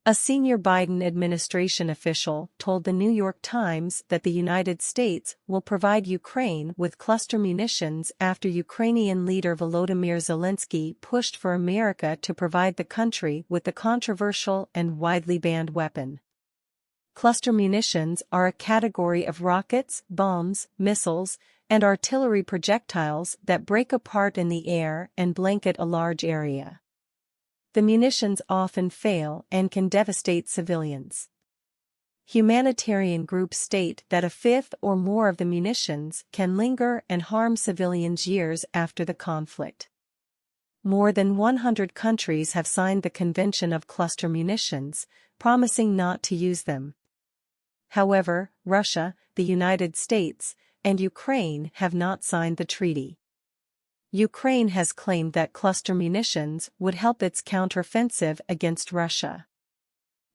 A senior Biden administration official told the New York Times that the United States will provide Ukraine with cluster munitions after Ukrainian leader Volodymyr Zelensky pushed for America to provide the country with the controversial and widely banned weapon. Cluster munitions are a category of rockets, bombs, missiles, and artillery projectiles that break apart in the air and blanket a large area. The munitions often fail and can devastate civilians. Humanitarian groups state that a fifth or more of the munitions can linger and harm civilians years after the conflict. More than 100 countries have signed the Convention of Cluster Munitions, promising not to use them. However, Russia, the United States, and Ukraine have not signed the treaty. Ukraine has claimed that cluster munitions would help its counteroffensive against Russia.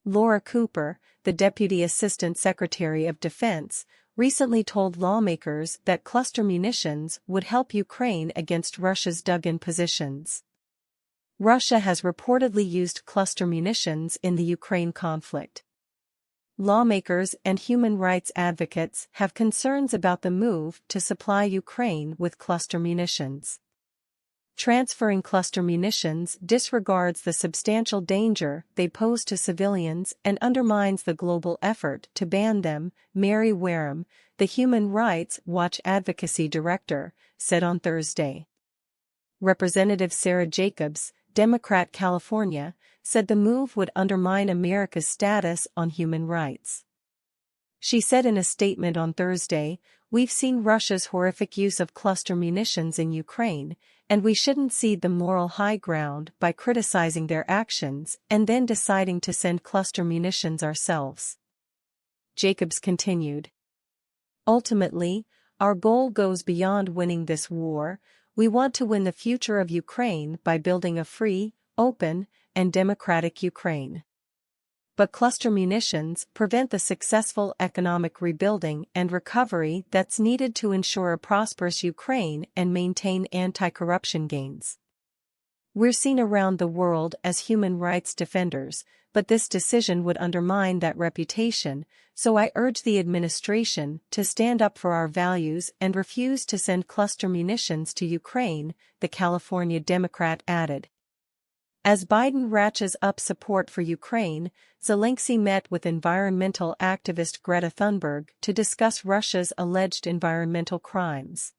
Laura Cooper, the Deputy Assistant Secretary of Defense, recently told lawmakers that cluster munitions would help Ukraine against Russia's dug-in positions. Russia has reportedly used cluster munitions in the Ukraine conflict. Lawmakers and human rights advocates have concerns about the move to supply Ukraine with cluster munitions. Transferring cluster munitions disregards the substantial danger they pose to civilians and undermines the global effort to ban them, Mary Wareham, the Human Rights Watch Advocacy Director, said on Thursday. Representative Sarah Jacobs, Democrat California, said the move would undermine America's status on human rights. She said in a statement on Thursday, "We've seen Russia's horrific use of cluster munitions in Ukraine, and we shouldn't cede the moral high ground by criticizing their actions and then deciding to send cluster munitions ourselves." Jacobs continued. "Ultimately, our goal goes beyond winning this war. We want to win the future of Ukraine by building a free, open, and democratic Ukraine. But cluster munitions prevent the successful economic rebuilding and recovery that's needed to ensure a prosperous Ukraine and maintain anti-corruption gains. We're seen around the world as human rights defenders, but this decision would undermine that reputation, so I urge the administration to stand up for our values and refuse to send cluster munitions to Ukraine," the California Democrat added. As Biden ratchets up support for Ukraine, Zelensky met with environmental activist Greta Thunberg to discuss Russia's alleged environmental crimes.